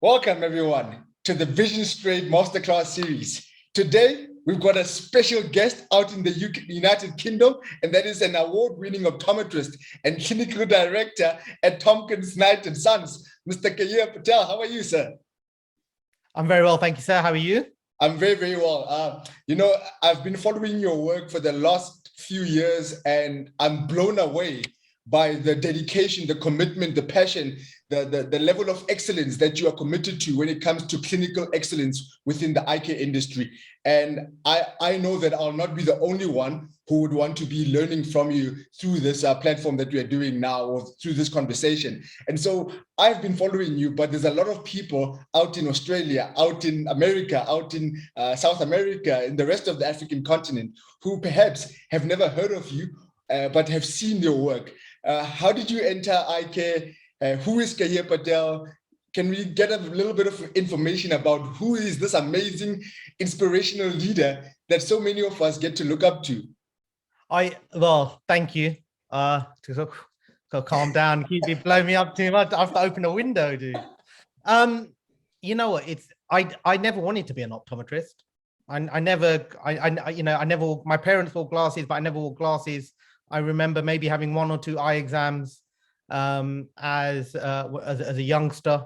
Welcome, everyone, to the Vision Straight Masterclass series. Today, we've got a special guest out in the United Kingdom, and that is an award-winning optometrist and clinical director at Tompkins, Knight & Sons, Mr. Keyur Patel. How are you, sir? I'm very well, thank you, sir. How are you? I'm very, very well. I've been following your work for the last few years, and I'm blown away by the dedication, the commitment, the passion, the level of excellence that you are committed to when it comes to clinical excellence within the eye care industry. And I know that I'll not be the only one who would want to be learning from you through this platform that we are doing now, or through this conversation. And so I've been following you, but there's a lot of people out in Australia, out in America, out in South America, in the rest of the African continent, who perhaps have never heard of you, but have seen your work. How did you enter eye care? Who is Keyur Patel? Can we get a little bit of information about who is this amazing, inspirational leader that so many of us get to look up to? Well, thank you. So calm down, keep it blowing me up too much. I have to open a window, dude. You know what? I never wanted to be an optometrist. I never, my parents wore glasses, but I never wore glasses. I remember maybe having 1 or 2 eye exams as a youngster,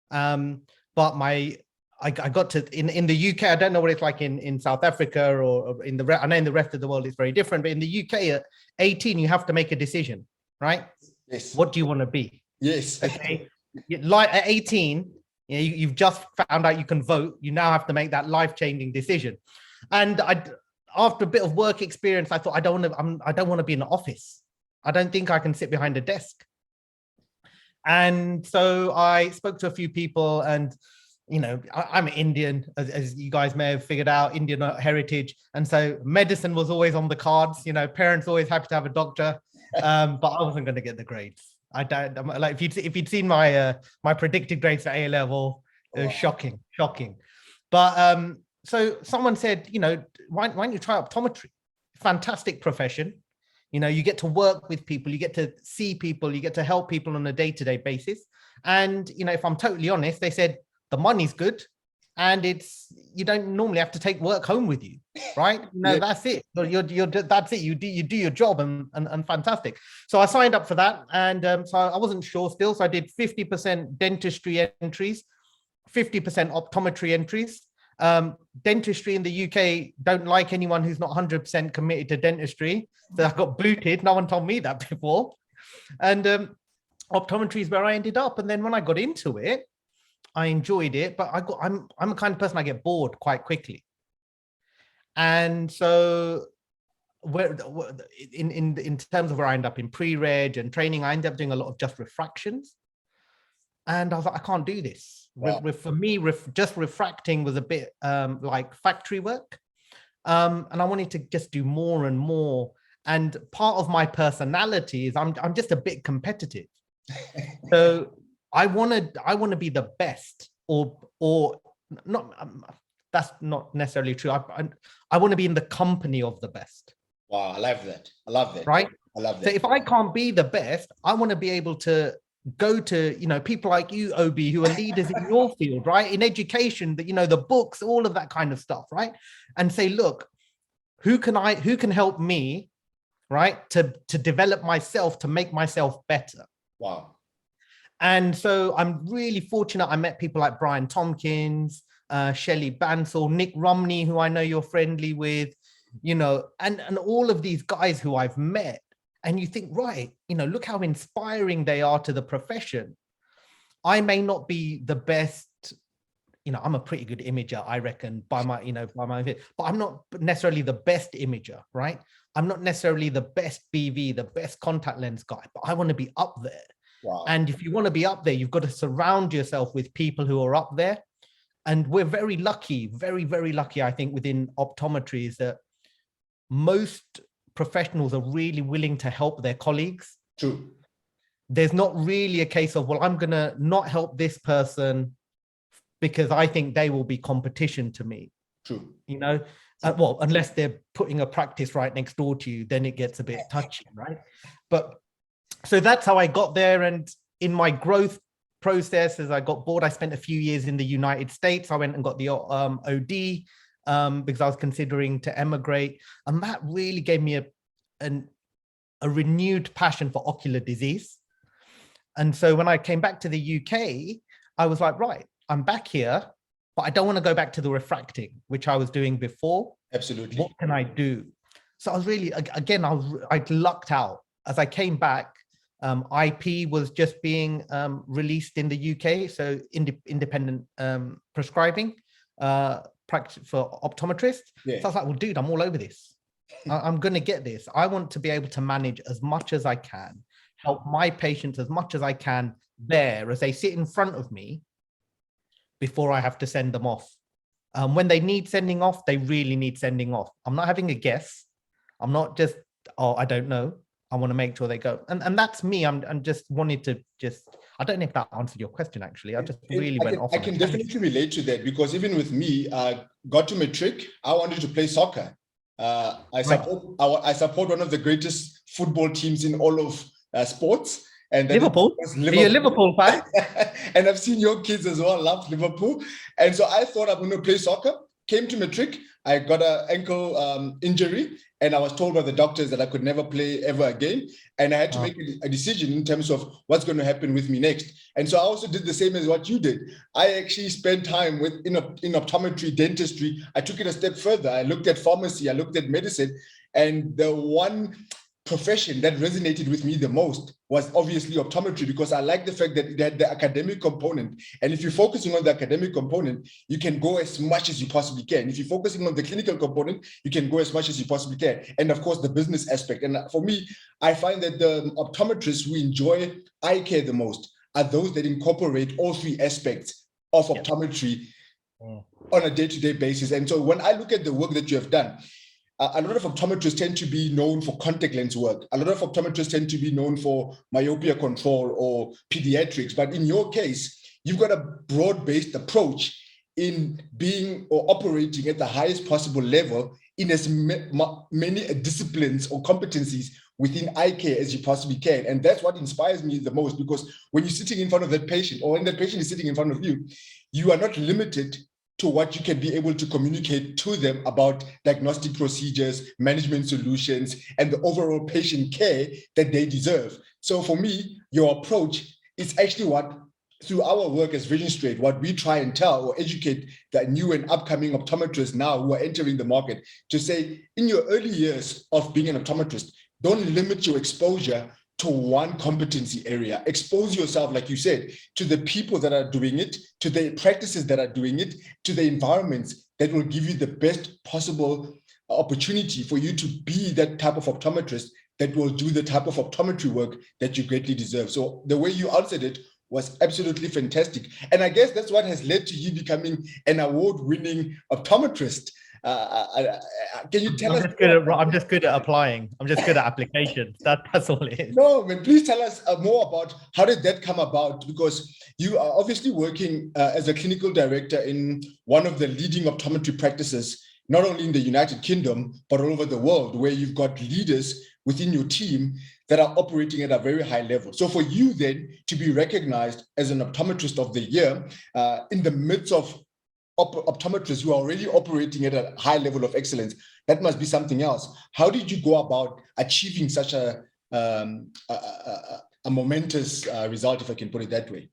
but I got to in the UK. I don't know what it's like in South Africa or in I know in the rest of the world it's very different, but in the UK at 18 you have to make a decision, right? Yes. What do you want to be? Yes. Okay. Like at 18, you've just found out you can vote. You now have to make that life-changing decision, and after a bit of work experience, I thought I don't want to be in the office. I don't think I can sit behind a desk. And so I spoke to a few people, and I'm Indian, as you guys may have figured out, Indian heritage, and so medicine was always on the cards. Parents always happy to have a doctor, but I wasn't going to get the grades. I don't like if you'd seen my my predicted grades for A level, it was shocking. But so someone said, why don't you try optometry? Fantastic profession. You get to work with people, you get to see people, you get to help people on a day-to-day basis. And, if I'm totally honest, they said the money's good and you don't normally have to take work home with you, right? That's it. That's it. You do your job and fantastic. So I signed up for that. And so I wasn't sure still. So I did 50% dentistry entries, 50% optometry entries. Dentistry in the UK don't like anyone who's not 100% committed to dentistry. So I got booted. No one told me that before. And optometry is where I ended up. And then when I got into it, I enjoyed it, but I'm a kind of person, I get bored quite quickly. And so in terms of where I end up in pre-reg and training, I end up doing a lot of just refractions. And I was like, I can't do this. Wow. For me, just refracting was a bit like factory work. And I wanted to just do more and more. And part of my personality is I'm just a bit competitive. So I want to be the best, or not. That's not necessarily true. I want to be in the company of the best. Wow, I love that. Right? I love that. So if I can't be the best, I want to be able to go to people like you, Obi, who are leaders in your field, right? In education, the books, all of that kind of stuff, right? And say, look, who can help me, right? To develop myself, to make myself better. Wow. And so I'm really fortunate. I met people like Brian Tompkins, Shelley Bansal, Nick Romney, who I know you're friendly with, and all of these guys who I've met. And you think, right, look how inspiring they are to the profession. I may not be the best, I'm a pretty good imager, I reckon, by my but I'm not necessarily the best imager, right? I'm not necessarily the best BV, the best contact lens guy, but I want to be up there. Wow. And if you want to be up there, you've got to surround yourself with people who are up there. And we're very lucky, very, very lucky, I think, within optometry, is that most professionals are really willing to help their colleagues. True. There's not really a case of, well, I'm going to not help this person because I think they will be competition to me. True. Well, unless they're putting a practice right next door to you, then it gets a bit touchy, right? But so that's how I got there. And in my growth process, as I got bored, I spent a few years in the United States. I went and got the OD because I was considering to emigrate. And that really gave me a renewed passion for ocular disease. And so when I came back to the UK, I was like, right, I'm back here, but I don't want to go back to the refracting, which I was doing before. Absolutely. What can I do? So I was really, again, I lucked out. As I came back, IP was just being released in the UK, so independent prescribing practice for optometrists. Yeah. So I was like, well, dude, I'm all over this. I'm going to get this. I want to be able to manage as much as I can, help my patients as much as I can there as they sit in front of me before I have to send them off. When they need sending off, they really need sending off. I'm not having a guess. I'm not just, oh, I don't know. I want to make sure they go. And that's me. I'm just wanted to I don't know if that answered your question, actually. I just really went off. I can definitely relate to that, because even with me, got to matric, I wanted to play soccer. I support one of the greatest football teams in all of sports. And Liverpool? Are you a Liverpool fan? And I've seen your kids as well love Liverpool. And so I thought I'm going to play soccer. Came to matric. I got an ankle injury, and I was told by the doctors that I could never play ever again. And I had to make a decision in terms of what's going to happen with me next. And so I also did the same as what you did. I actually spent time in optometry, dentistry. I took it a step further. I looked at pharmacy. I looked at medicine. And the one profession that resonated with me the most was obviously optometry, because I like the fact that it had the academic component. And if you're focusing on the academic component, you can go as much as you possibly can. If you're focusing on the clinical component, you can go as much as you possibly can. And of course, the business aspect. And for me, I find that the optometrists who enjoy eye care the most are those that incorporate all three aspects of optometry on a day-to-day basis. And so when I look at the work that you have done, a lot of optometrists tend to be known for contact lens work. A lot of optometrists tend to be known for myopia control or pediatrics. But in your case, you've got a broad-based approach in being or operating at the highest possible level in as many disciplines or competencies within eye care as you possibly can. And that's what inspires me the most, because when you're sitting in front of that patient, or when that patient is sitting in front of you, you are not limited to what you can be able to communicate to them about diagnostic procedures, management solutions, and the overall patient care that they deserve. So for me, your approach is actually what, through our work as Vision Straight, what we try and tell or educate the new and upcoming optometrists now who are entering the market, to say, in your early years of being an optometrist, don't limit your exposure to one competency area. Expose yourself, like you said, to the people that are doing it, to the practices that are doing it, to the environments that will give you the best possible opportunity for you to be that type of optometrist that will do the type of optometry work that you greatly deserve. So the way you answered it was absolutely fantastic. And I guess that's what has led to you becoming an award-winning optometrist. Can you tell us? I'm just good at applying. I'm just good at applications. That's all it is. No, man, please tell us more about how did that come about? Because you are obviously working as a clinical director in one of the leading optometry practices, not only in the United Kingdom, but all over the world, where you've got leaders within your team that are operating at a very high level. So for you then to be recognized as an optometrist of the year in the midst of optometrists who are already operating at a high level of excellence, that must be something else. How did you go about achieving such a momentous result, if I can put it that way?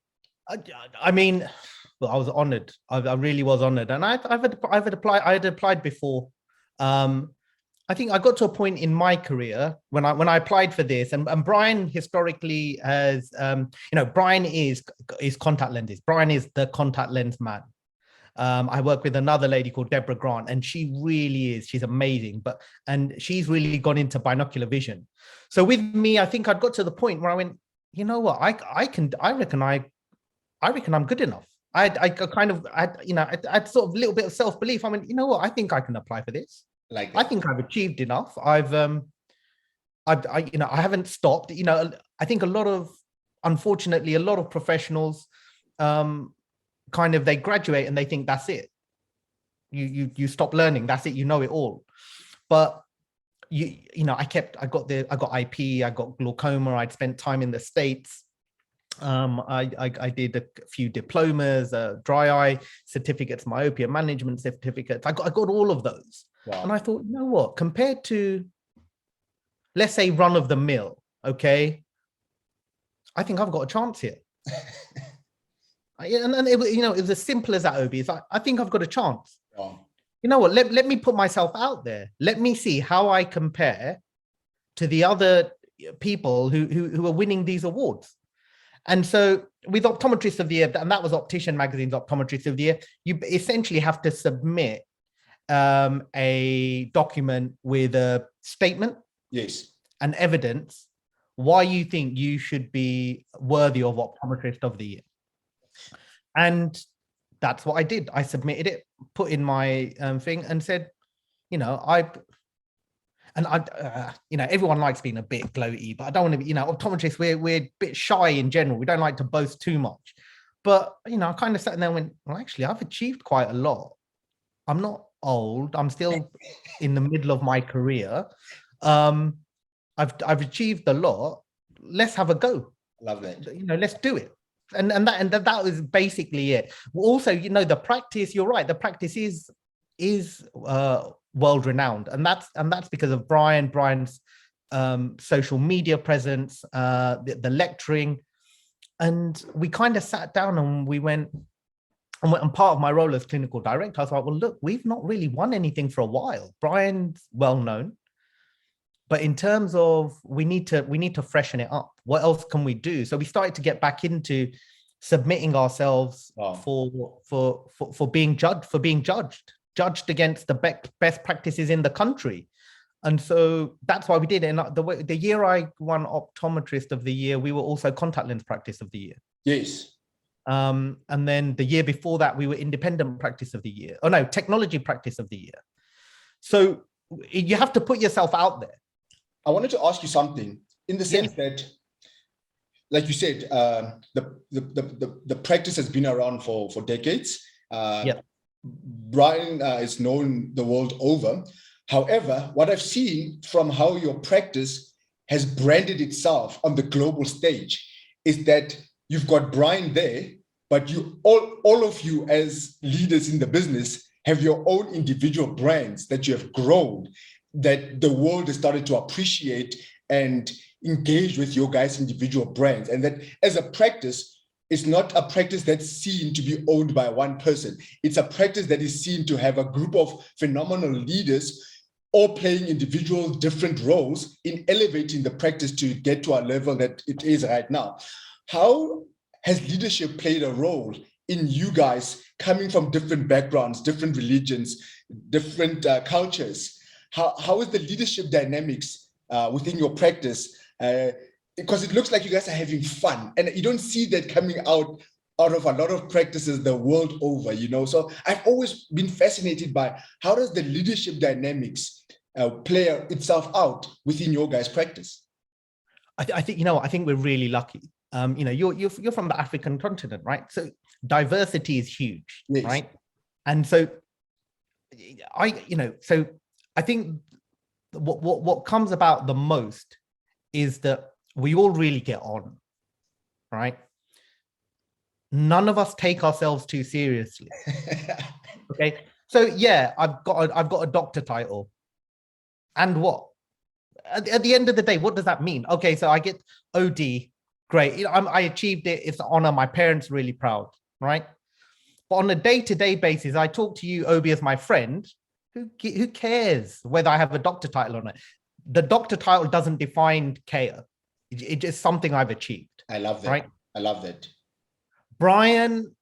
I mean, well, I was honored. I really was honored, and I had applied before. I think I got to a point in my career when I applied for this, and Brian historically has, Brian is contact lenses. Brian is the contact lens man. I work with another lady called Deborah Grant, and she really is, she's amazing, and she's really gone into binocular vision. So with me, I think I'd got to the point where I went, you know what, I reckon I'm good enough. I had sort of a little bit of self-belief. I mean, you know what, I think I can apply for this. Like that. I think I've achieved enough. I haven't stopped. I think unfortunately, a lot of professionals, they graduate and they think that's it. You stop learning. That's it. You know it all. But I got IP. I got glaucoma. I'd spent time in the States. I did a few diplomas, dry eye certificates, myopia management certificates. I got all of those. Wow. And I thought, you know what, compared to, let's say, run of the mill, okay, I think I've got a chance here. And it was, you know, it was as simple as that, Obi. It's like, I think I've got a chance. Wow. You know what, let me put myself out there. Let me see how I compare to the other people who are winning these awards. And so with Optometrists of the Year, and that was Optician Magazine's Optometrists of the Year, you essentially have to submit a document with a statement, yes, and evidence why you think you should be worthy of Optometrist of the Year. And that's what I did. I submitted it, put in my thing, and said, you know, you know, everyone likes being a bit gloaty, but I don't want to be, you know, optometrists, we're a bit shy in general. We don't like to boast too much. But, you know, I kind of sat there and went, well, actually, I've achieved quite a lot. I'm not old. I'm still in the middle of my career. I've achieved a lot. Let's have a go. Love that. You know, let's do it. And that was basically it. Also, you know, the practice, you're right, the practice is world renowned, and that's because of Brian's social media presence, the lecturing. And we kind of sat down and we went, and part of my role as clinical director, I was like, well, look, we've not really won anything for a while. Brian's well known, but in terms of we need to freshen it up. What else can we do? So we started to get back into submitting ourselves for being judged against the best practices in the country. And so that's why we did it. And the year I won Optometrist of the Year, we were also Contact Lens Practice of the Year. Yes. And then the year before that, we were Independent Practice of the Year. Oh no, Technology Practice of the Year. So you have to put yourself out there. I wanted to ask you something in the sense that, like you said, the practice has been around for decades. Brian is known the world over. However, what I've seen from how your practice has branded itself on the global stage is that you've got Brian there, but you all of you as leaders in the business have your own individual brands that you have grown, that the world has started to appreciate and engage with your guys' individual brands. And that as a practice, it's not a practice that's seen to be owned by one person. It's a practice that is seen to have a group of phenomenal leaders all playing individual different roles in elevating the practice to get to a level that it is right now. How has leadership played a role in you guys coming from different backgrounds, different religions, different cultures? How is the leadership dynamics within your practice? Because it looks like you guys are having fun, and you don't see that coming out of a lot of practices the world over, you know. So I've always been fascinated by how does the leadership dynamics play itself out within your guys' practice? I think, you know, I think we're really lucky. You know, you're from the African continent, right? So diversity is huge, yes. Right? And so I think what comes about the most is that we all really get on, right? None of us take ourselves too seriously. Okay, so yeah, I've got a doctor title, and what? At the end of the day, what does that mean? Okay, so I get OD, great. You know, I achieved it. It's an honor. My parents are really proud, right? But on a day-to-day basis, I talk to you, Obi, as my friend. Who cares whether I have a doctor title or not? The doctor title doesn't define Keyur. It's just something I've achieved. I love that. Right? I love that. Brian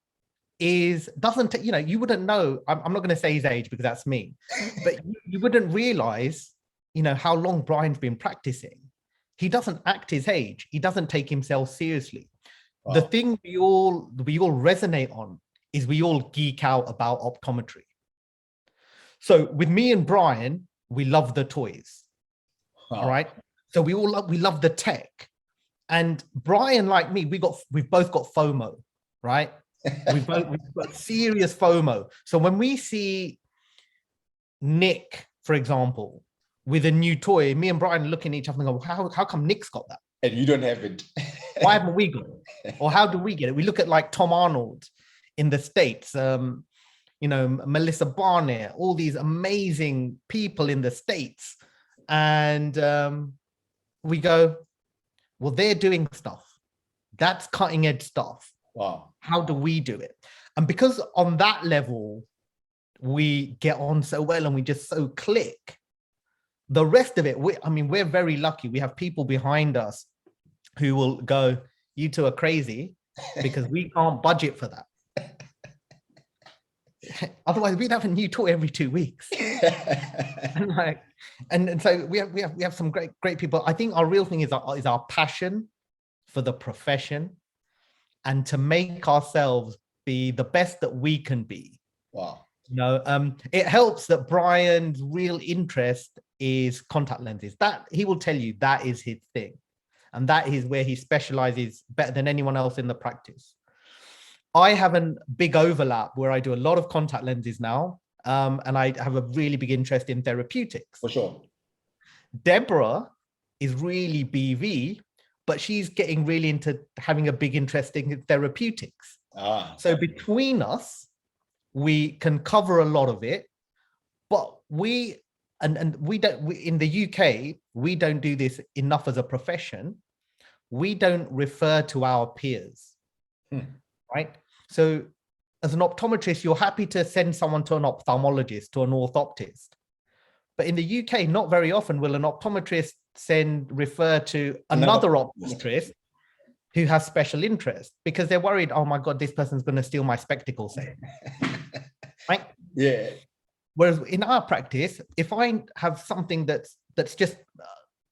doesn't, you know, you wouldn't know. I'm not going to say his age because that's me, but you wouldn't realize, you know, how long Brian's been practicing. He doesn't act his age. He doesn't take himself seriously. Wow. The thing we all resonate on is we all geek out about optometry. So with me and Brian, we love the toys. Wow. All right. So we love the tech. And Brian, like me, we've both got FOMO, right? we've got serious FOMO. So when we see Nick, for example, with a new toy, me and Brian look at each other and go, how come Nick's got that? And you don't have it. Why haven't we got it? Or how do we get it? We look at like Tom Arnold in the States, Melissa Barnett, all these amazing people in the States. And we go, well, they're doing stuff. That's cutting edge stuff. Wow. How do we do it? And because on that level, we get on so well and we just so click. The rest of it, we're very lucky. We have people behind us who will go, you two are crazy, because we can't budget for that. Otherwise, we'd have a new tour every 2 weeks. and so we have some great people. I think our real thing is our passion for the profession and to make ourselves be the best that we can be. Wow. It helps that Brian's real interest is contact lenses. That he will tell you that is his thing. And that is where he specializes better than anyone else in the practice. I have a big overlap where I do a lot of contact lenses now. And I have a really big interest in therapeutics. For sure. Deborah is really BV, but she's getting really into having a big interest in therapeutics. So between us, we can cover a lot of it, but we don't, in the UK, we don't do this enough as a profession. We don't refer to our peers, right? So as an optometrist, you're happy to send someone to an ophthalmologist, to an orthoptist. But in the UK, not very often will an optometrist refer to another optometrist who has special interest, because they're worried, oh my God, this person's going to steal my spectacle set. Right? Yeah. Whereas in our practice, if I have something that's just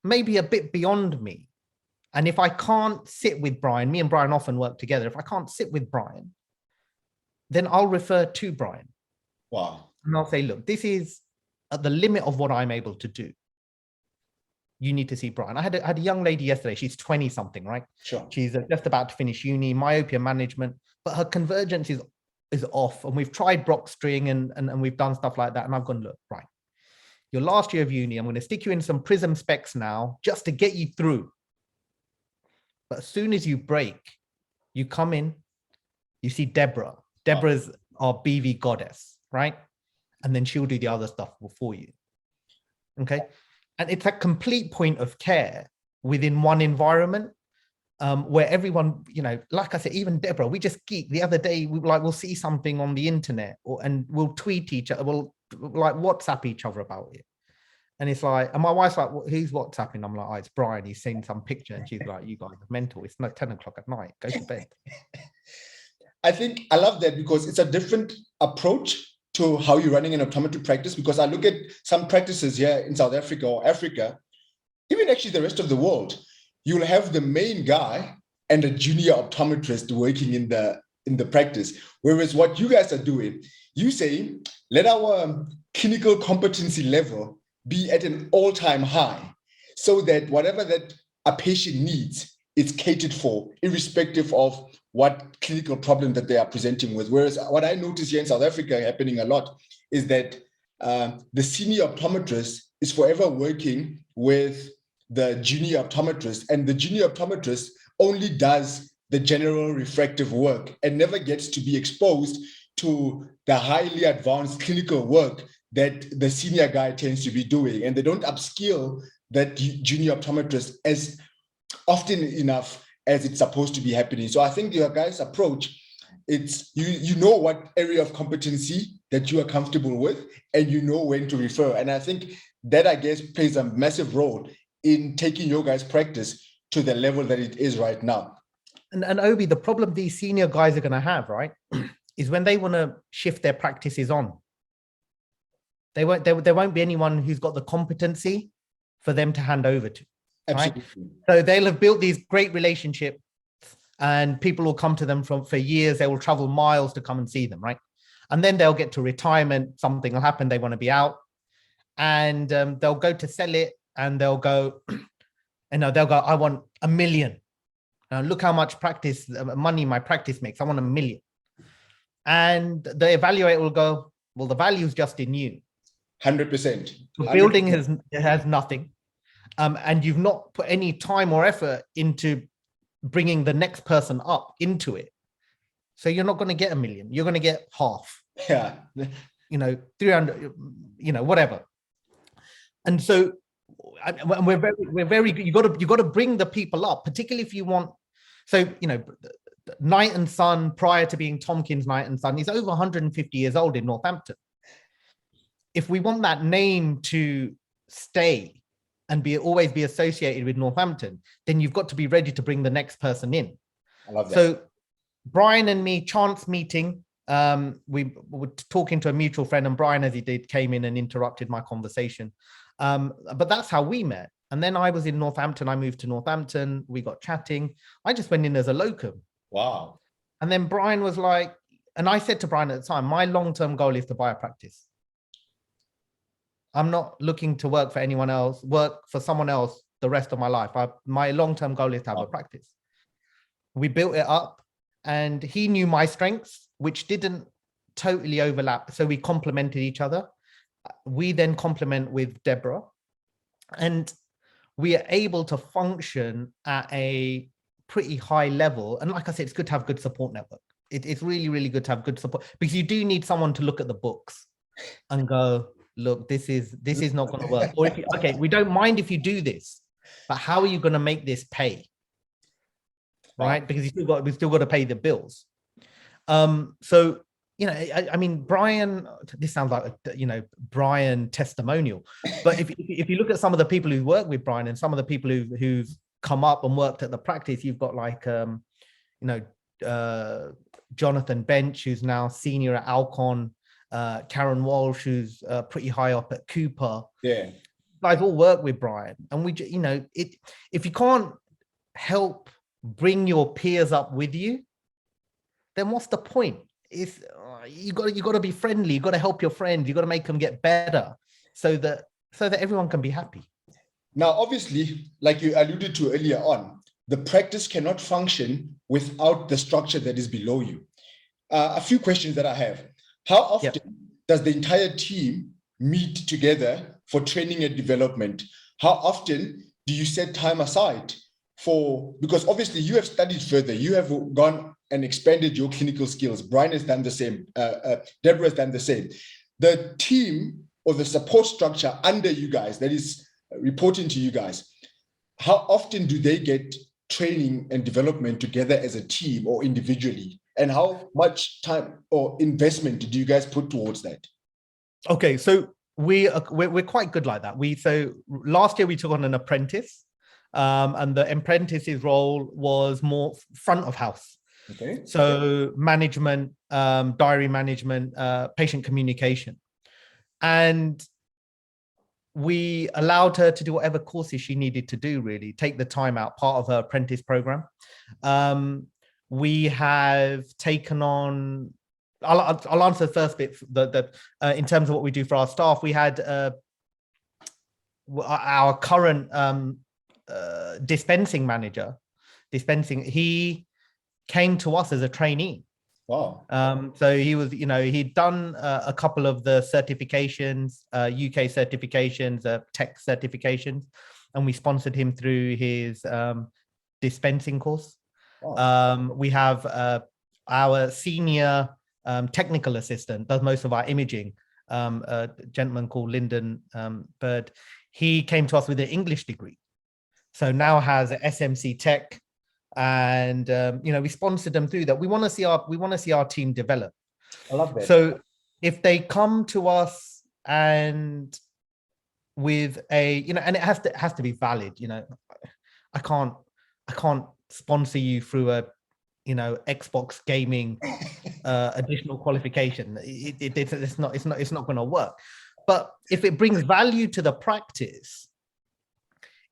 maybe a bit beyond me, and if I can't sit with Brian, me and Brian often work together. If I can't sit with Brian, then I'll refer to Brian. Wow. And I'll say, look, this is at the limit of what I'm able to do. You need to see Brian. I had a young lady yesterday. She's 20 something, right? Sure. She's just about to finish uni, myopia management, but her convergence is off. And we've tried Brock string and we've done stuff like that. And I've gone, look, right, your last year of uni, I'm going to stick you in some Prism specs now just to get you through. But as soon as you break, you come in, you see Deborah. Deborah's our BV goddess, right? And then she'll do the other stuff for you. Okay. And it's a complete point of care within one environment where everyone, like I said, even Deborah, we just geek. The other day, we'll see something on the internet and we'll tweet each other, we'll like WhatsApp each other about it. And it's like, and my wife's like, who's WhatsApping? I'm like, oh, it's Brian. He's seen some picture. And she's like, you guys are mental. It's not 10 o'clock at night. Go to bed. I think I love that because it's a different approach to how you're running an optometry practice, because I look at some practices here in South Africa or Africa, even actually the rest of the world, you'll have the main guy and a junior optometrist working in the practice. Whereas what you guys are doing, you say, let our clinical competency level be at an all-time high so that whatever that a patient needs, it's catered for, irrespective of what clinical problem that they are presenting with. Whereas what I notice here in South Africa happening a lot is that the senior optometrist is forever working with the junior optometrist, and the junior optometrist only does the general refractive work and never gets to be exposed to the highly advanced clinical work that the senior guy tends to be doing. And they don't upskill that junior optometrist as often enough as it's supposed to be happening. So I think your guys' approach, it's you know what area of competency that you are comfortable with, and you know when to refer. And I think that, I guess, plays a massive role in taking your guys' practice to the level that it is right now. And Obi, the problem these senior guys are going to have, right, is when they want to shift their practices on. There won't be anyone who's got the competency for them to hand over to. Right? So they'll have built these great relationships and people will come to them for years. They will travel miles to come and see them, right? And then they'll get to retirement, something will happen, they want to be out, and they'll go to sell it and they'll go, I want $1 million. Look how much money my practice makes. I want $1 million. And the evaluator will go, well, the value is just in you. 100%. The building has nothing. And you've not put any time or effort into bringing the next person up into it. So you're not going to get 1 million. You're going to get half. Yeah. 300, whatever. And so we're very good. You got to bring the people up, particularly if you want. So, Knight and Son, prior to being Tompkins Knight and Son, is over 150 years old in Northampton. If we want that name to stay and always be associated with Northampton, then you've got to be ready to bring the next person in. I love that. So Brian and me, chance meeting, we were talking to a mutual friend, and Brian, as he did, came in and interrupted my conversation. But that's how we met. And then I was in Northampton. I moved to Northampton. We got chatting. I just went in as a locum. Wow. And then Brian was like, and I said to Brian at the time, my long-term goal is to buy a practice. I'm not looking to work for someone else the rest of my life. My long-term goal is to have a practice. We built it up, and he knew my strengths, which didn't totally overlap. So we complemented each other. We then complement with Deborah, and we are able to function at a pretty high level. And like I said, it's good to have good support network. It's really, really good to have good support, because you do need someone to look at the books and go, look, this is not going to work. Or okay, we don't mind if you do this, but how are you going to make this pay? Right? Because we still got to pay the bills. So, I mean, Brian, this sounds like Brian testimonial, but if you look at some of the people who work with Brian and some of the people who've come up and worked at the practice, you've got like, Jonathan Bench, who's now senior at Alcon, Karen Walsh, who's pretty high up at Cooper. Yeah. Guys all work with Brian, and if you can't help bring your peers up with you, then what's the point? You got to be friendly. You got to help your friends. You got to make them get better, so that everyone can be happy. Now, obviously, like you alluded to earlier on, the practice cannot function without the structure that is below you. A few questions that I have. How often does the entire team meet together for training and development? How often do you set time aside because obviously you have studied further, you have gone and expanded your clinical skills. Brian has done the same. Deborah has done the same. The team or the support structure under you guys that is reporting to you guys, how often do they get training and development together as a team or individually? And how much time or investment do you guys put towards that? Okay, so we're quite good like that. So last year we took on an apprentice, and the apprentice's role was more front of house. Okay. So management, diary management, patient communication, and we allowed her to do whatever courses she needed to do. Really, take the time out, part of her apprentice program. We have taken on. I'll answer the first bit. In terms of what we do for our staff, we had our current dispensing manager. He came to us as a trainee. Wow. So he was, he'd done a couple of the certifications, UK certifications, tech certifications, and we sponsored him through his dispensing course. Wow. We have our senior technical assistant, does most of our imaging, a gentleman called Lyndon Bird. He came to us with an English degree, so now has an SMC Tech, and we sponsored them through that. We want to see our team develop. I love that. So if they come to us and with and it has to be valid. I can't sponsor you through a Xbox gaming additional qualification. It's not going to work. But if it brings value to the practice,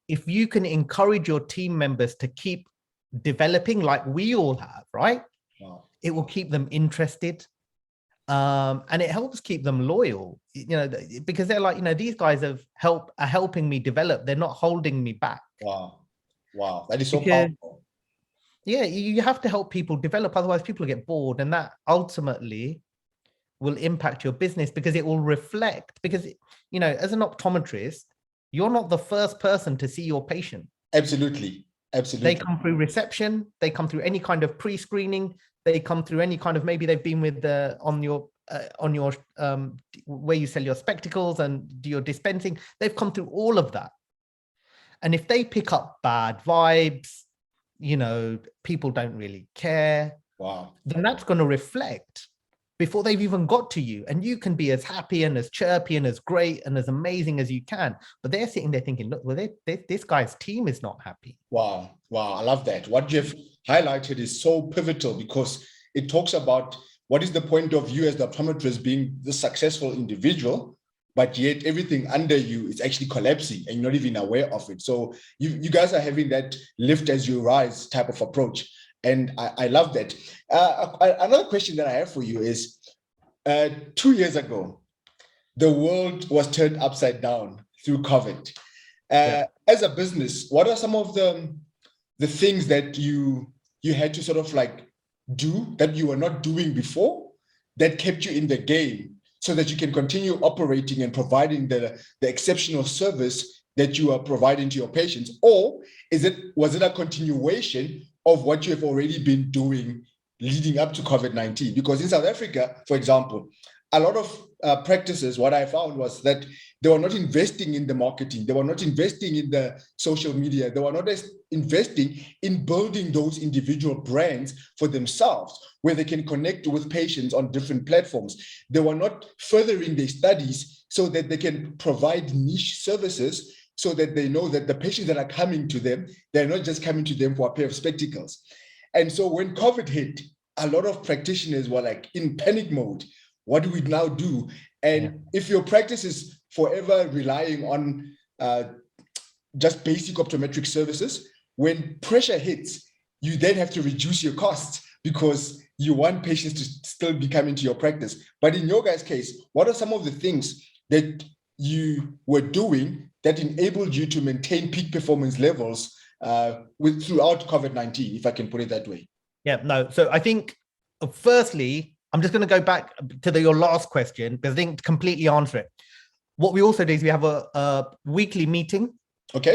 if you can encourage your team members to keep developing like we all have, right? Wow. It will keep them interested, and it helps keep them loyal. Because they're like, these guys are helping me develop. They're not holding me back. Wow, that is so powerful. Yeah, you have to help people develop, otherwise people get bored, and that ultimately will impact your business, because it will reflect. Because as an optometrist, you're not the first person to see your patient. Absolutely. Absolutely. They come through reception, they come through any kind of pre-screening, they come through any kind of, maybe they've been with on your where you sell your spectacles and do your dispensing. They've come through all of that. And if they pick up bad vibes, people don't really care. Wow. Then that's going to reflect before they've even got to you. And you can be as happy and as chirpy and as great and as amazing as you can. But they're sitting there thinking, look, well, this guy's team is not happy. Wow. Wow. I love that. What you've highlighted is so pivotal, because it talks about what is the point of you as the optometrist being the successful individual, but yet everything under you is actually collapsing and you're not even aware of it. So you guys are having that lift as you rise type of approach. And I love that. Another question that I have for you is, 2 years ago, the world was turned upside down through COVID. As a business, what are some of the things that you had to sort of like do that you were not doing before that kept you in the game so that you can continue operating and providing the exceptional service that you are providing to your patients? Or was it a continuation of what you have already been doing leading up to COVID-19? Because in South Africa, for example, a lot of practices, what I found was that they were not investing in the marketing. They were not investing in the social media. They were not investing in building those individual brands for themselves, where they can connect with patients on different platforms. They were not furthering their studies so that they can provide niche services, so that they know that the patients that are coming to them, they're not just coming to them for a pair of spectacles. And so when COVID hit, a lot of practitioners were like in panic mode. What do we now do? And if your practice is forever relying on just basic optometric services, when pressure hits, you then have to reduce your costs because you want patients to still be coming to your practice. But in your guys' case, what are some of the things that you were doing that enabled you to maintain peak performance levels throughout COVID-19, if I can put it that way? Yeah, no. So I think, firstly, I'm just going to go back to your last question, because I think to completely answer it, what we also do is we have a weekly meeting, 1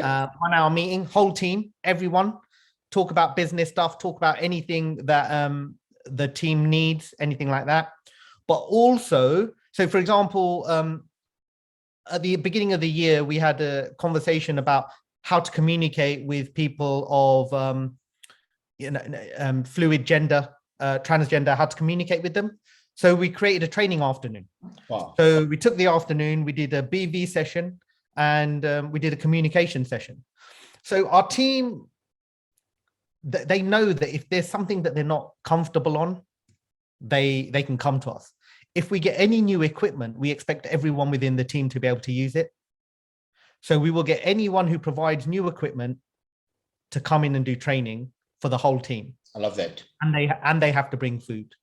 hour meeting, whole team, everyone, talk about business stuff, talk about anything that the team needs, anything like that. But also, so for example, at the beginning of the year, we had a conversation about how to communicate with people of fluid gender, transgender, how to communicate with them. So we created a training afternoon. Wow. So we took the afternoon, we did a BV session, and we did a communication session. So our team, they know that if there's something that they're not comfortable on, they can come to us. If we get any new equipment, we expect everyone within the team to be able to use it. So we will get anyone who provides new equipment to come in and do training for the whole team. I love that. And they have to bring food.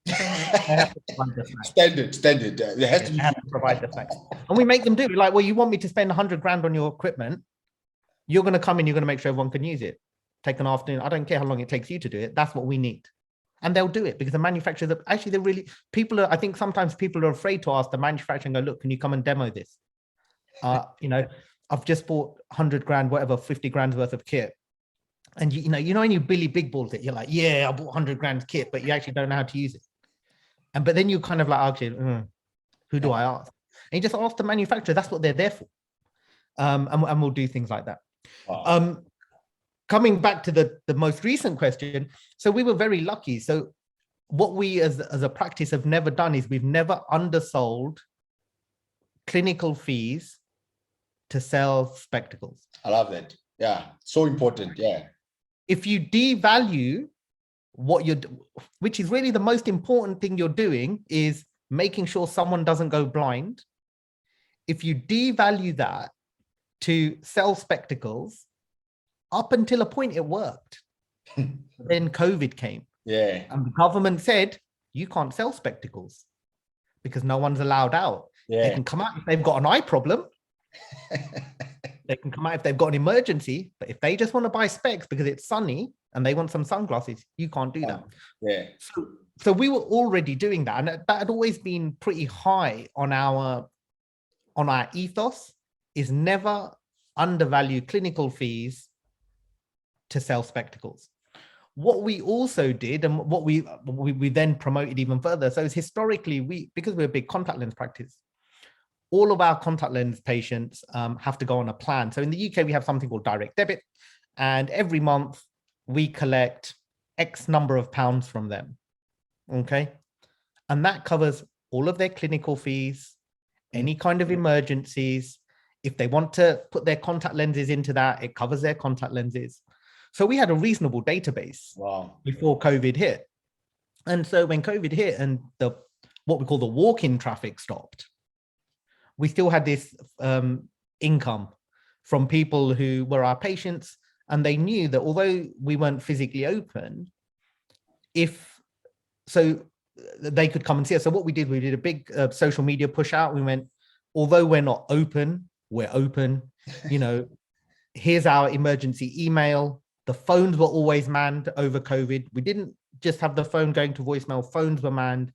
They have to provide the facts. Standard. They have to provide the facts. And we make them do it. Like, well, you want me to spend 100 grand on your equipment? You're going to come in, you're going to make sure everyone can use it. Take an afternoon. I don't care how long it takes you to do it. That's what we need. And they'll do it because the manufacturers are actually, they're really, I think sometimes people are afraid to ask the manufacturer and go, look, can you come and demo this? I've just bought 100 grand, whatever, 50 grand worth of kit. And when you Billy Big Balls it, you're like, yeah, I bought 100 grand kit, but you actually don't know how to use it. But then you kind of like, okay, who do I ask? And you just ask the manufacturer. That's what they're there for. And we'll do things like that. Wow. Coming back to the most recent question, so we were very lucky. So what we as a practice have never done is we've never undersold clinical fees to sell spectacles. I love that. Yeah, so important. Yeah. If you devalue what which is really the most important thing you're doing, is making sure someone doesn't go blind. If you devalue that to sell spectacles, up until a point it worked. Then COVID came. Yeah. And the government said, you can't sell spectacles because no one's allowed out. Yeah. They can come out if they've got an eye problem. They can come out if they've got an emergency, but if they just want to buy specs because it's sunny and they want some sunglasses, you can't do that. Yeah. So we were already doing that, and that had always been pretty high on our ethos, is never undervalue clinical fees to sell spectacles. What we also did, and what we then promoted even further, so is historically, because we're a big contact lens practice, all of our contact lens patients have to go on a plan. So in the UK, we have something called direct debit, and every month we collect X number of pounds from them, okay? And that covers all of their clinical fees, any kind of emergencies. If they want to put their contact lenses into that, it covers their contact lenses. So we had a reasonable database before COVID hit. And so when COVID hit and what we call the walk-in traffic stopped, we still had this income from people who were our patients, and they knew that although we weren't physically open, they could come and see us. So what we did a big social media push out. We went, although we're not open, we're open. Here's our emergency email. The phones were always manned over COVID. We didn't just have the phone going to voicemail. Phones were manned.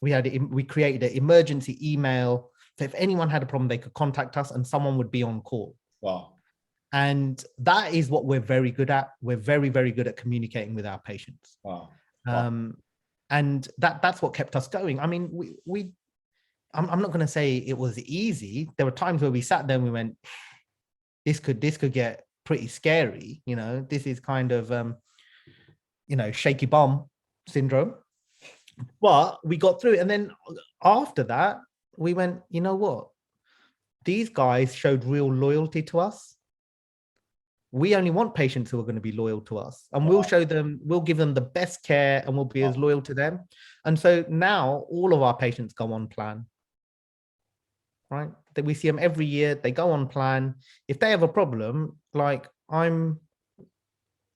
We created an emergency email. So if anyone had a problem, they could contact us and someone would be on call. Wow. And that is what we're very good at. We're very, very good at communicating with our patients. Wow. And that's what kept us going. I mean, I'm not going to say it was easy. There were times where we sat there and we went, this could get pretty scary. This is kind of, shaky bum syndrome. But we got through it. And then after that, we went, you know what? These guys showed real loyalty to us. We only want patients who are going to be loyal to us, and we'll give them the best care, and we'll be as loyal to them. And so now all of our patients go on plan, right? That we see them every year. They go on plan. If they have a problem, like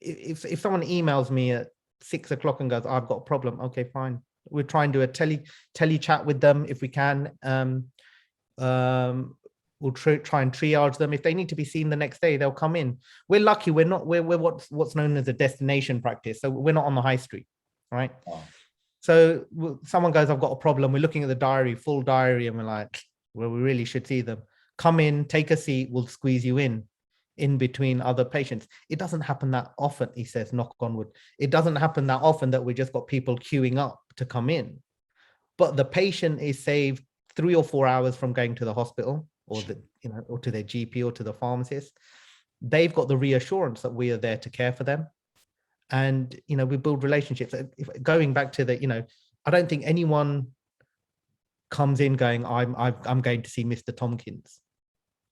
if someone emails me at 6 o'clock and goes, I've got a problem. Okay, fine. We'll try and do a tele chat with them if we can. We'll try and triage them. If they need to be seen the next day, they'll come in. We're lucky. We're what's known as a destination practice. So we're not on the high street, right? Oh. So someone goes, I've got a problem. We're looking at the diary, full diary, and we're like, well, we really should see them. Come in, take a seat. We'll squeeze you in between other patients. It doesn't happen that often, he says, knock on wood. It doesn't happen that often that we just got people queuing up to come in. But the patient is saved 3 or 4 hours from going to the hospital or or to their GP or to the pharmacist. They've got the reassurance that we are there to care for them. And, we build relationships. Going back to I don't think anyone comes in going, I'm going to see Mr. Tompkins,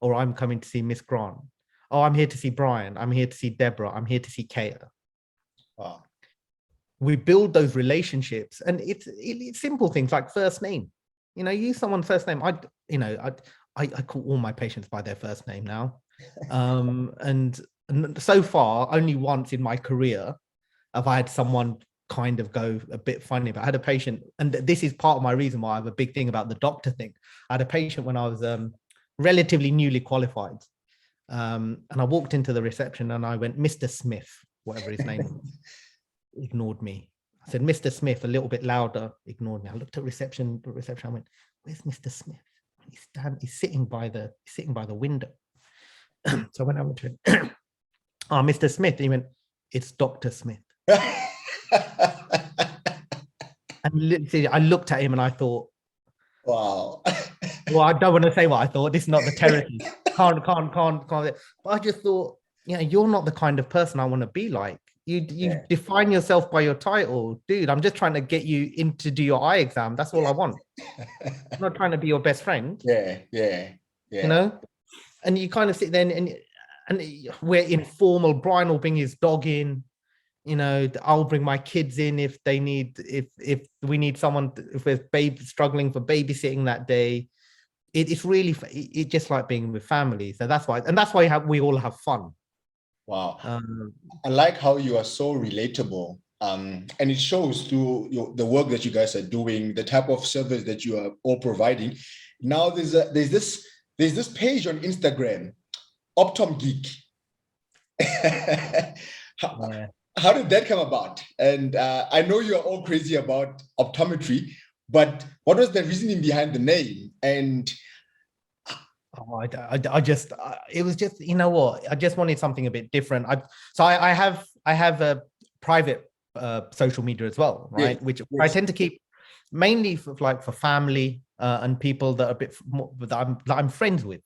or I'm coming to see Miss Grant. Oh, I'm here to see Brian. I'm here to see Deborah. I'm here to see Keyur. Wow. We build those relationships, and it's simple things like first name. Use someone's first name. I call all my patients by their first name now. And so far, only once in my career have I had someone kind of go a bit funny. But I had a patient, and this is part of my reason why I have a big thing about the doctor thing. I had a patient when I was relatively newly qualified. And I walked into the reception and I went, Mr. Smith, whatever his name was, ignored me. I said, Mr. Smith, a little bit louder, ignored me. I looked at reception, I went, where's Mr. Smith? He's sitting by the window. So when I went to him, oh, Mr. Smith, he went, it's Dr. Smith. And literally, I looked at him and I thought, wow. Well, I don't want to say what I thought. This is not the territory. Can't. But I just thought, you're not the kind of person I want to be like. You define yourself by your title. Dude, I'm just trying to get you in to do your eye exam. That's all I want. I'm not trying to be your best friend. Yeah. And you kind of sit there and we're informal. Brian will bring his dog in. I'll bring my kids in if they need, if we need someone, if there's baby struggling for babysitting that day. It's really, it's just like being with family. So that's why we all have fun. Wow. I like how you are so relatable. And it shows through the work that you guys are doing, the type of service that you are all providing. Now there's this page on Instagram, Optom Geek. How did that come about? And I know you're all crazy about optometry, but what was the reasoning behind the name? And Oh, it was just, you know what? I just wanted something a bit different. I have a private social media as well, right? Yes, Which I yes. tend to keep mainly for family and people that are a bit more that I'm friends with.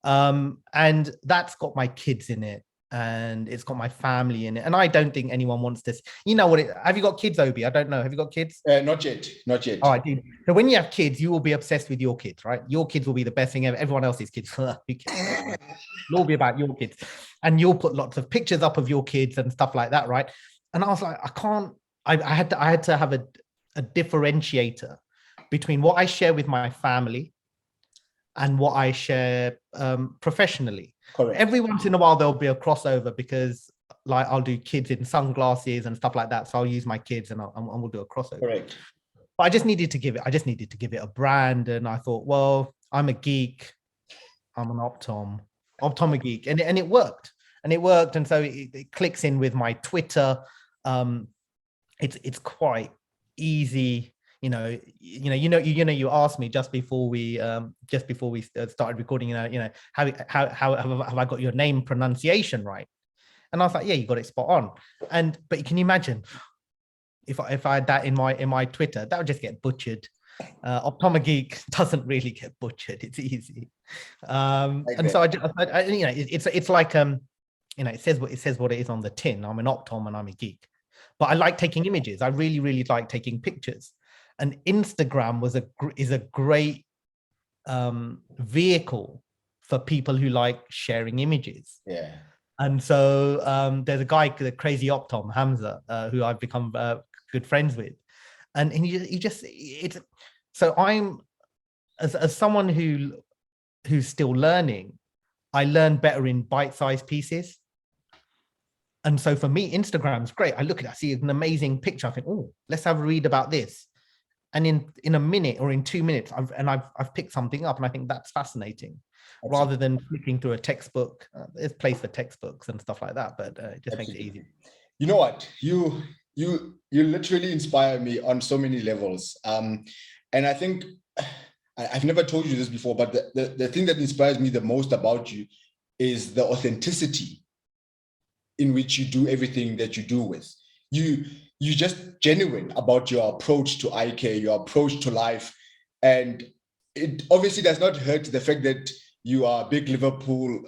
And that's got my kids in it, and it's got my family in it. And I don't think anyone wants this. You know what? Have you got kids, Obi? I don't know. Have you got kids? Not yet, not yet. All right, dude. So when you have kids, you will be obsessed with your kids, right? Your kids will be the best thing ever. Everyone else's kids, it'll all be about your kids, and you'll put lots of pictures up of your kids and stuff like that, right? And I was like, I can't. I had to have a differentiator between what I share with my family and what I share professionally. Correct. Every once in a while, there'll be a crossover because like I'll do kids in sunglasses and stuff like that. So I'll use my kids and we'll do a crossover. Correct. But I just needed to give it a brand. And I thought, well, I'm a geek. I'm an optom geek. And it worked. And so it clicks in with my Twitter. It's quite easy. You asked me just before we started recording, how have I got your name pronunciation right? And I was like, yeah, you got it spot on. But can you imagine if I had that in my Twitter, that would just get butchered. Optomegeek doesn't really get butchered. It's easy. And so it's like it says what it is on the tin. I'm an optom and I'm a geek. But I like taking images. I really, really like taking pictures. And Instagram is a great vehicle for people who like sharing images. Yeah. And so there's a guy, the crazy optom, Hamza, who I've become good friends with. And so I'm, as someone who's still learning, I learn better in bite-sized pieces. And so for me, Instagram's great. I look at it, I see an amazing picture. I think, oh, let's have a read about this. And in a minute or in 2 minutes, I've picked something up, and I think that's fascinating. Absolutely. Rather than flicking through a textbook. There's place for textbooks and stuff like that, but it just makes it easy. You know what? You literally inspire me on so many levels. And I think I've never told you this before, but the thing that inspires me the most about you is the authenticity in which you do everything that you do with. You're just genuine about your approach to eye care, your approach to life. And it obviously does not hurt the fact that you are a big Liverpool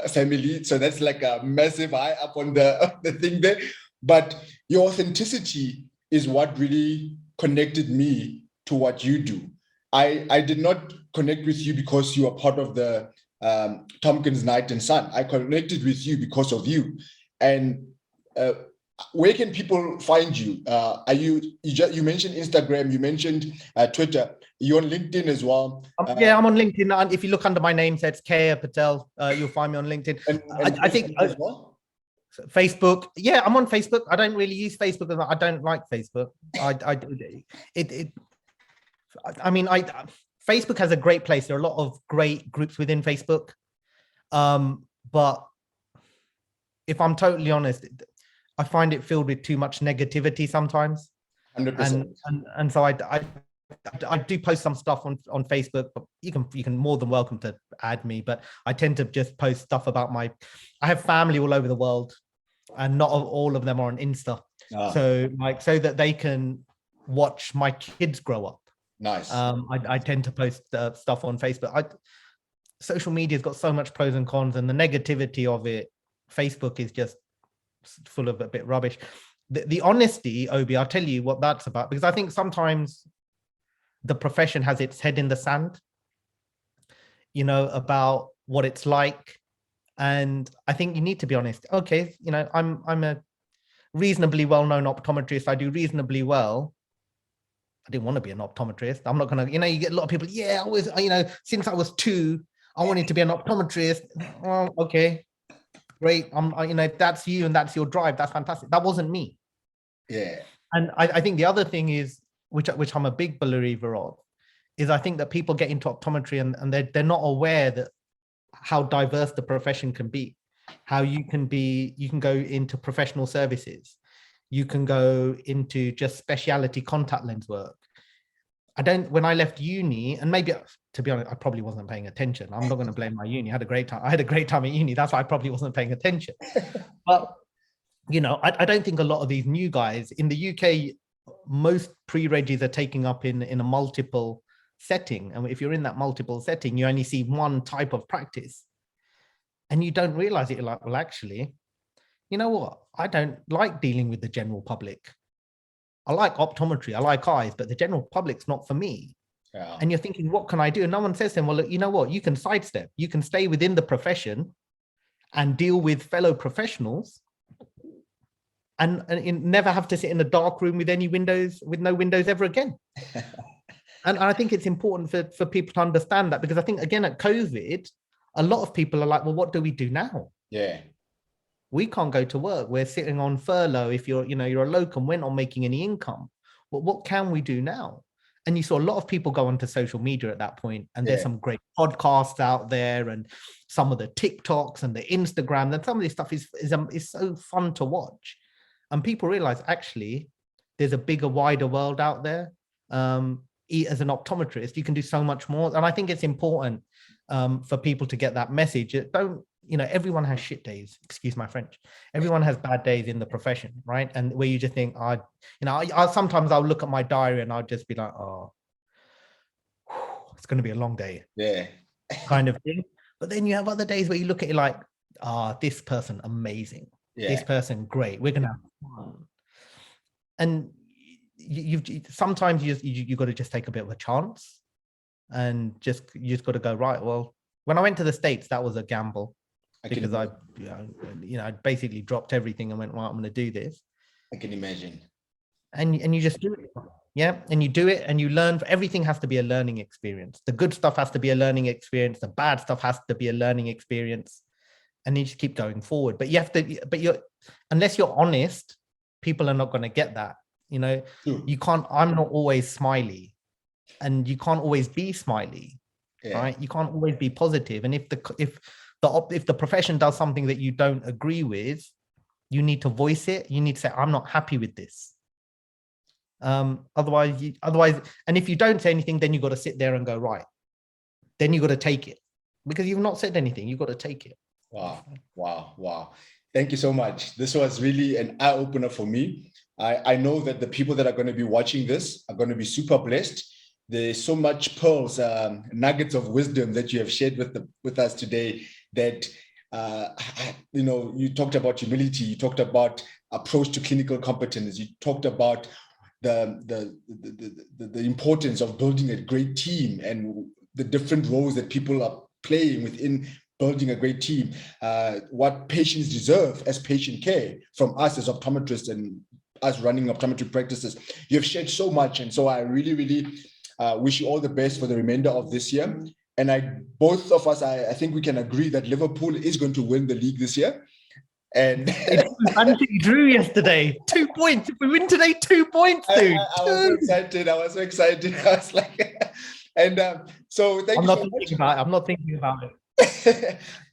family. So that's like a massive eye up on the thing there. But your authenticity is what really connected me to what you do. I did not connect with you because you are part of the Tompkins Night and Sun. I connected with you because of you. And where can people find you? You mentioned Instagram, you mentioned Twitter. You're on LinkedIn as well. Yeah, I'm on LinkedIn. If you look under my name, so it's Keyur Patel. You'll find me on LinkedIn. And I think as well? Facebook. Yeah, I'm on Facebook. I don't really use Facebook. I don't like Facebook. Facebook has a great place. There are a lot of great groups within Facebook. But if I'm totally honest, I find it filled with too much negativity sometimes. 100%. And so I do post some stuff on Facebook, but you can more than welcome to add me. But I tend to just post stuff about I have family all over the world, and not all of them are on Insta. So that they can watch my kids grow up. Nice. I tend to post stuff on Facebook. Social media's got so much pros and cons, and the negativity of it, Facebook is just full of a bit rubbish. The honesty, Obi, I'll tell you what that's about, because I think sometimes the profession has its head in the sand, about what it's like. And I think you need to be honest. Okay, I'm a reasonably well-known optometrist. I do reasonably well. I didn't want to be an optometrist. I'm not going to, you get a lot of people, yeah, I was, since I was 2, I wanted to be an optometrist. Well, okay, great. If that's you and that's your drive, that's fantastic. That wasn't me. Yeah. And I think the other thing is, which I'm a big believer of, is I think that people get into optometry and they're not aware that how diverse the profession can be, how you can go into professional services. You can go into just specialty contact lens work. when I left uni, and maybe, to be honest, I probably wasn't paying attention. I'm not going to blame my uni. I had a great time. I had a great time at uni. That's why I probably wasn't paying attention. But, you know, I don't think a lot of these new guys in the UK, most pre-regis are taking up in a multiple setting. And if you're in that multiple setting, you only see one type of practice and you don't realize it. You're like, well, actually, you know what? I don't like dealing with the general public. I like optometry, I like eyes, but the general public's not for me. Yeah. And you're thinking, what can I do? And no one says to them, well, look, you know what? You can sidestep. You can stay within the profession and deal with fellow professionals and never have to sit in a dark room with no windows ever again. And I think it's important for people to understand that, because I think, again, at COVID, a lot of people are like, well, what do we do now? Yeah. We can't go to work. We're sitting on furlough. If you're a locum, we're not making any income. Well, what can we do now? And you saw a lot of people go onto social media at that point, and there's some great podcasts out there, and some of the TikToks and the Instagram, and some of this stuff is so fun to watch. And people realize, actually, there's a bigger, wider world out there. As an optometrist, you can do so much more. And I think it's important for people to get that message. Everyone has shit days, excuse my French. Everyone has bad days in the profession, right? And where you just think, sometimes I'll look at my diary and I'll just be like, oh, it's going to be a long day. Yeah. Kind of thing. But then you have other days where you look at it like, this person, amazing. Yeah. This person, great. We're going to have fun. And sometimes you got to just take a bit of a chance, and you just got to go, right, well, when I went to the States, that was a gamble. Because I basically dropped everything and went, well, I'm going to do this. I can imagine. And you just do it. Yeah. And you do it and you learn. Everything has to be a learning experience. The good stuff has to be a learning experience. The bad stuff has to be a learning experience. And you just keep going forward. But unless you're honest, people are not going to get that. You can't, I'm not always smiley, and you can't always be smiley, right? You can't always be positive. And if the profession does something that you don't agree with, you need to voice it. You need to say, I'm not happy with this. Otherwise, and if you don't say anything, then you got to sit there and go, right. Then you got to take it, because you've not said anything. You got to take it. Wow. Thank you so much. This was really an eye opener for me. I know that the people that are going to be watching this are going to be super blessed. There's so much pearls, nuggets of wisdom that you have shared with us today, that you talked about humility, you talked about approach to clinical competence, you talked about the importance of building a great team and the different roles that people are playing within building a great team, what patients deserve as patient care from us as optometrists and us running optometric practices. You have shared so much, and so I really, really wish you all the best for the remainder of this year. And both of us, I think we can agree that Liverpool is going to win the league this year. And you drew yesterday. 2 points. If we win today, 2 points, dude. I was so excited. I was like, and so thank you so much. I'm not thinking about it.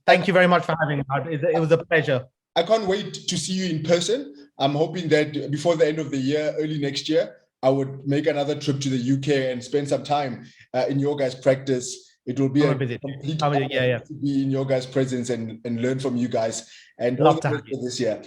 Thank you very much for having me. It was a pleasure. I can't wait to see you in person. I'm hoping that before the end of the year, early next year, I would make another trip to the UK and spend some time in your guys' practice. It will be a complete honor to be in your guys' presence and learn from you guys. And all the best for this year.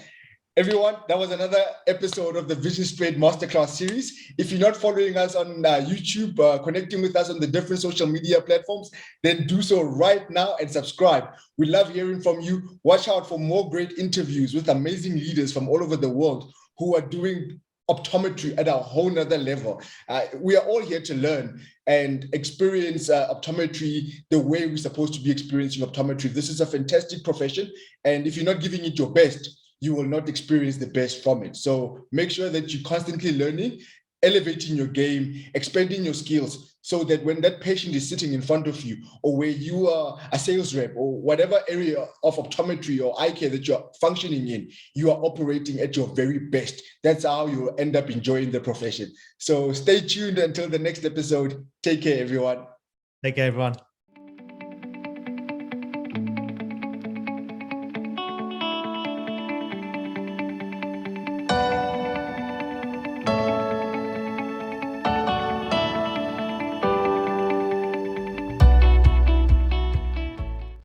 Everyone, that was another episode of the Vision Spread Masterclass series. If you're not following us on YouTube, connecting with us on the different social media platforms, then do so right now and subscribe. We love hearing from you. Watch out for more great interviews with amazing leaders from all over the world who are doing optometry at a whole nother level. We are all here to learn and experience optometry the way we're supposed to be experiencing optometry. This is a fantastic profession. And if you're not giving it your best, you will not experience the best from it. So make sure that you're constantly learning, elevating your game, expanding your skills, so that when that patient is sitting in front of you, or where you are a sales rep, or whatever area of optometry or eye care that you're functioning in, you are operating at your very best. That's how you end up enjoying the profession. So stay tuned until the next episode. Take care, everyone. Take care, everyone.